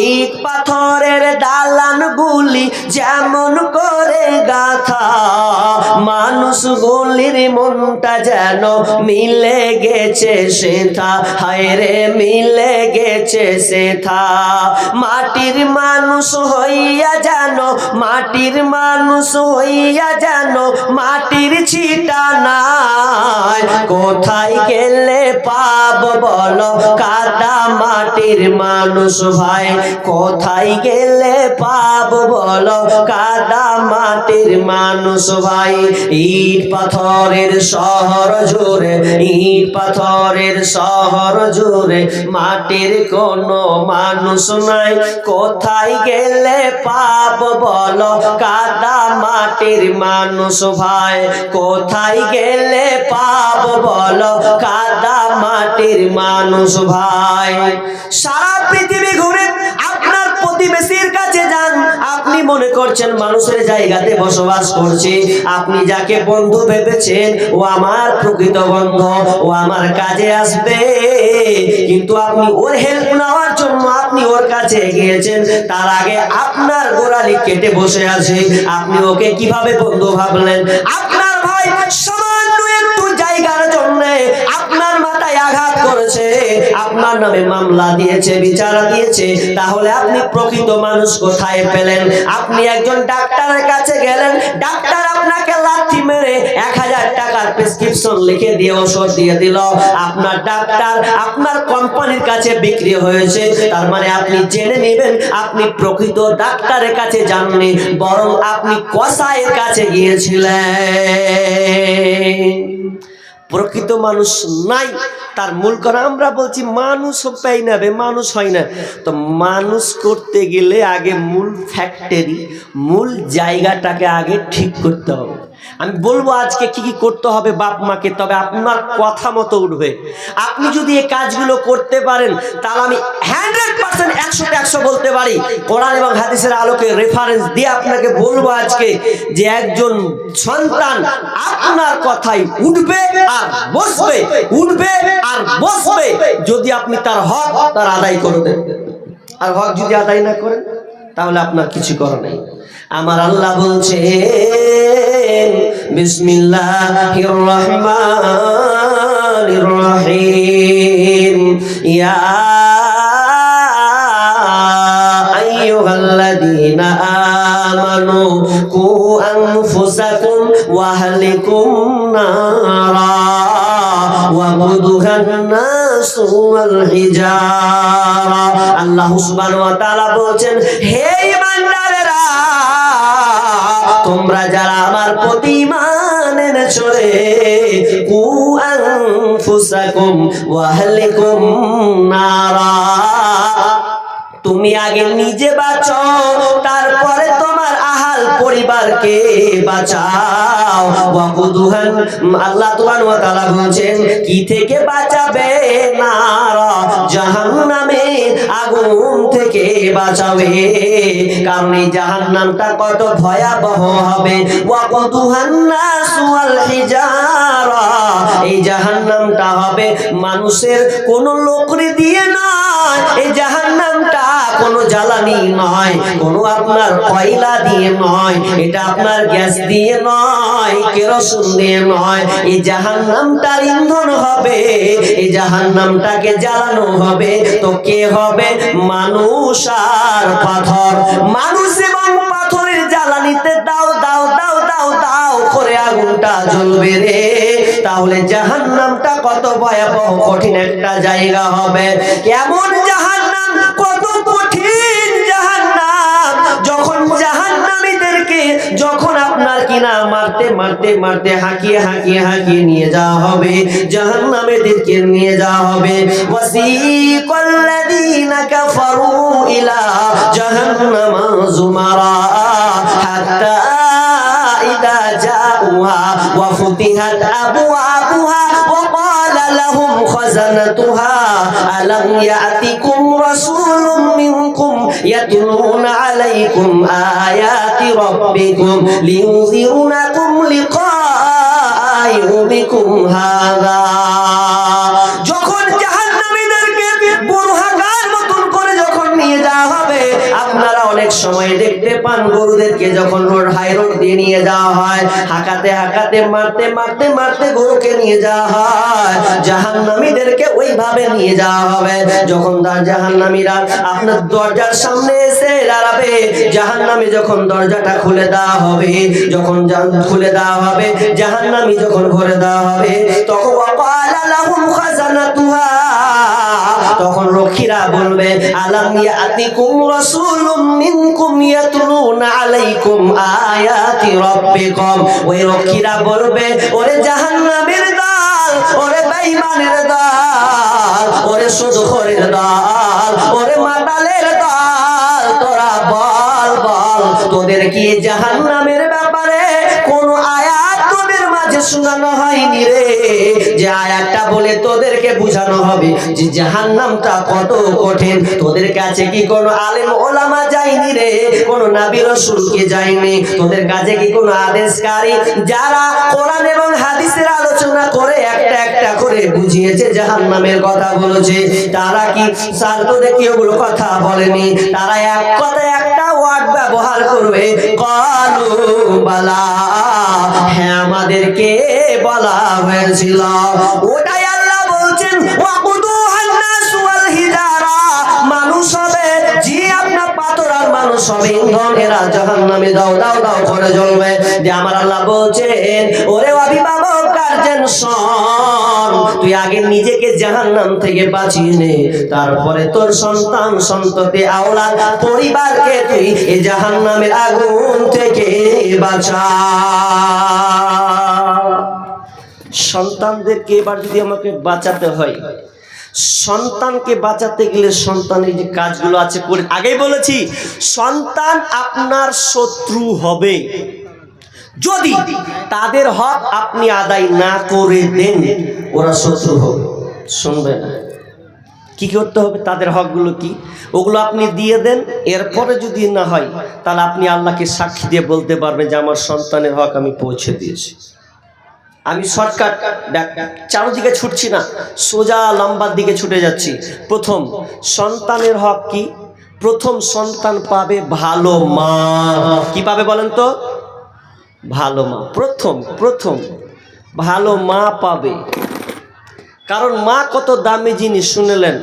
ইট পাথরের দালানগুলি যেমন করে গাথা, মানুষগুলির মনটা যেন মিলে গেছে সেথা, হায় রে মিলে গেছে সেথা। মাটির মানুষ হইয়া যেন, মাটির মানুষ হইয়া যেন মাটির ছিটা নাই, কোথায় গেলে পাব বলো কাদা মাটির মানুষ ভাই, কোথায় গেলে পাব বলো কাদা মাটির মানুষ ভাই। ইট পাথরের শহর জুড়ে, ইট পাথরের শহর জুড়ে মাটির কোনো মানুষ নাই, কোথায় গেলে পাব বলো কাদা মাটির মানুষ ভাই, কোথায় গেলে পাব বলো কাদা মাটির মানুষ ভাই। সারা পৃথিবী ঘুরে আপনার প্রতিবেশীর কাছে যান, আপনি মনে করছেন মানুষের জায়গাতে বসবাস করছে, আপনি যাকে বন্ধু ভেবেছেন ও আমার প্রকৃত বন্ধু, ও আমার কাজে আসবে, কিন্তু আপনি ওর হেল্প নেওয়ার জন্য আপনি ওর কাছে গিয়েছেন, তার আগে আপনার গোড়ালি কেটে বসে আছে, আপনি ওকে কিভাবে বন্ধু ভাবলেন? আপনার ভাই সামান্য একটু জায়গার জন্য আপনার মাথায় আঘাত করেছে, আপনার নামে মামলা দিয়েছে, বিচার দিয়েছে, তাহলে আপনি প্রকৃত মানুষ কোথায় পেলেন? আপনি একজন ডাক্তারের কাছে গেলেন, ডাক্তার আপনাকে লাথি মেরে 1000 টাকার প্রেসক্রিপশন লিখে দিয়ে ওষুধ দিয়ে দিল, আপনার ডাক্তার আপনার কোম্পানির কাছে বিক্রি হয়েছে, তার মানে আপনি জেনে নেবেন আপনি প্রকৃত ডাক্তারের কাছে যাননি, বরং আপনি কসাইয়ের কাছে গিয়েছিলেন। প্রকৃত মানুষ নাই, তার মূল কারণ আমরা বলছি মানুষ পাই না বে, মানুষ হয় না। তো মানুষ করতে গেলে আগে মূল ফ্যাক্টরি, মূল জায়গাটাকে আগে ঠিক করতে হবে। আমি বলবো আজকে কি কি করতে হবে বাপ মাকে, তবে আপনার কথা মতো উঠবে। আপনি যদি এই কাজগুলো করতে পারেন তাহলে আমি 100% 100 বলতে পারি, কোরআন এবং হাদিসের আলোকে রেফারেন্স দিয়ে আপনাকে বলবো আজকে যে একজন সন্তান আপনার কথাই উঠবে আর বসবে, উঠবে আর বসবে যদি আপনি তার হক তার আদায় করবেন। আর হক যদি আদায় না করেন তাহলে আপনার কিছু করার নেই। আমার আল্লাহ বলছেন বিসমিল্লাহির রহমানির রহিম, ইয়া আইয়ুহাল্লাযীনা আমানু কু আনফুসাকুম ওয়া আহলিকুম নারা ওয়াকুদুহান নাসু ওয়াল হিজারা। আল্লাহ সুবহানাহু ওয়া তাআলা বলেন, হে ঈমানদারেরা, তোমরা যারা আমার প্রতি ঈমান এনেছো, কু আনফুসাকুম ওয়া আহলিকুম নারা, তুমি আগে নিজে বাঁচো, তারপরে তোমার আহাল পরিবারকে বাঁচাও। ওয়াকুদুহান, আল্লাহ সুবহানাহু ওয়া তাআলা বলেন কি থেকে বাঁচাবে? নারা, জাহান্নামের আগুন থেকে বাঁচাবে, কারণ এই জাহান্নামটা কত ভয়াবহ হবে। ওয়াকুদুহান নাসু ওয়াল হিজারা, এই জাহান্নামটা হবে মানুষের কোন লোকরি দিয়ে নয়, এই জাহান্নামটা কোনো জ্বালানি নয়, কোনো আপনার কয়লা দিয়ে নয়, এটা আপনার গ্যাস দিয়ে নয়, কেরোসিন দিয়ে নয়, এই জাহান্নামটার ইন্ধন হবে, এই জাহান্নামটাকে জ্বালানো হবে। তো কে হবে? মানুষ আর পাথর। মানুষ এবং পাথরের জ্বালানিতে দাও দাও দাও দাও দাও করে আগুনটা জ্বলবে রে, তাহলে জাহান্নামটা কত ভয়াবহ কঠিন একটা জায়গা হবে। কেমন জাহান্নাম, কত কঠিন জাহান্নাম, যখন জাহান্নামীদেরকে যখন আপনার কিনা মারতে মারতে মারতে হাঁকিয়ে হাঁকিয়ে হাঁকিয়ে নিয়ে যাওয়া হবে, জাহান্নামীদেরকে নিয়ে যাওয়া হবে। ওয়াসিকাল্লাযীনা কাফারু ইলা জাহান্নামা যুমারা হাত্তা ইযা জাউহা ওয়া ফুতিহাত আবওয়াবুহা ওয়া ক্বালা লাহুম খাযানাতুহা আলাম ইয়াতিকুম রাসূলুম মিনকুম ইয়াতলুনা আলাইকুম আয়াতি রাব্বিকুম লিয়ুযিরুনাকুম লিকাআ ইয়াউমিকুম হাযা। যখন জাহান্নামীদেরকে বুরহাকার মতন করে যখন নিয়ে যাওয়া হবে, অনেক সময় দেখতে পান গরুদেরকে যখন রোড হাই রোড দিয়ে নিয়ে যাওয়া হয়, হাঁকাতে হাঁকাতে মারতে মারতে মারতে গরুকে নিয়ে যাওয়া হয়। জাহান্নামীদেরকে ওইভাবে নিয়ে যাওয়া হবে। যখন জাহান্নামীরা আপনার দরজার সামনে এসে দাঁড়াবে, জাহান্নামী যখন দরজাটা খুলে দেওয়া হবে, যখন খুলে দেওয়া হবে, জাহান্নামী যখন ভরে দেওয়া হবে, তখন ওয়াকালা লাহুম খাজানাতুহা, তখন রক্ষীরা বলবে আলাম ইয়াতিকুম রাসূলুম মিনকুম ইয়াতলুনা আলাইকুম আয়াতি রাব্বিকুম। ওই রক্ষীরা বলবে, ওরে জাহান্নামের দল, ওরে বেঈমানের দল, ওরে সুদখোরের দল, ওরে মাতালের দল, তোরা বল বল তোদের কি জাহান্নামের ব্যাপারে কোন আয়াত তোদের মাঝে শোনানো হয়নি রে, যে আয়াতটা বলে তোদেরকে বোঝানো হবে যে জাহান্নামটা কত কঠিন? তোদের কাছে কি কোনো আলেম ওলামা যায়নি রে? কোনো নবী রাসূলকে যায়নি? তোদের কাছে কি কোনো আদেশকারী যারা কোরআন এবং হাদিসের আলোচনা করে একটা একটা করে বুঝিয়েছে জাহান্নামের কথা বলেছে? তারা কি স্যার তোদের কি ওগুলো কথা বলেনি? তারা এক কথা একটা ওয়ার্ড ব্যবহার করবে, ক্বালু বালা, হ্যাঁ আমাদেরকে বলা হয়েছিল। ওটাই আল্লাহ বলছেন ওয়াকুদুহান নাস ওয়াল হিজারা, মানুষ হবে, জি আপনার পাথর আর মানুষ হবে ইন্ধন, এরা জাহান্নামে দাও দাও দাও করে জ্বলবে। যে আমার আল্লাহ বলছেন, ওরে অভিভাবক গার্জেন শোন, তুই আগে নিজেকে জাহান্নাম থেকে বাঁচিয়ে নে, তারপরে তোর সন্তান সন্ততি আওলাদ পরিবারকে তুই এই জাহান্নামের আগুন থেকে বাঁচা। সন্তানদেরকে এবার যদি আমাকে বাঁচাতে হয়, সন্তানকে বাঁচাতে গেলে সন্তানের যে কাজগুলো আছে করে, আগেই বলেছি সন্তান আপনার শত্রু হবে যদি তাদের হক আপনি আদায় না করে দেন, ওরা শত্রু হবে, শুনবে না। কি করতে হবে? তাদের হকগুলো কি, ওগুলো আপনি দিয়ে দেন। এরপরে যদি না হয়, তাহলে আপনি আল্লাহকে সাক্ষী দিয়ে বলতে পারবেন যে আমার সন্তানের হক আমি পৌঁছে দিয়েছি। আমি শর্টকাট চারদিকে ছুটছি না, সোজা লম্বার দিকে ছুটে যাচ্ছি। প্রথম সন্তানের হক কি? প্রথম সন্তান পাবে ভালো মা। কি পাবে বলেন তো? ভালো মা। প্রথম ভালো মা পাবে। কারণ মা কত দামি জিনিস শুনলেন।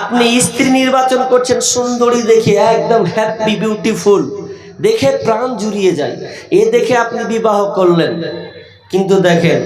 আপনি স্ত্রী নির্বাচন করছেন সুন্দরী দেখে, একদম হ্যাপি বিউটিফুল দেখে প্রাণ জুড়িয়ে যায়, এ দেখে আপনি বিবাহ করলেন। কিন্তু দেখেন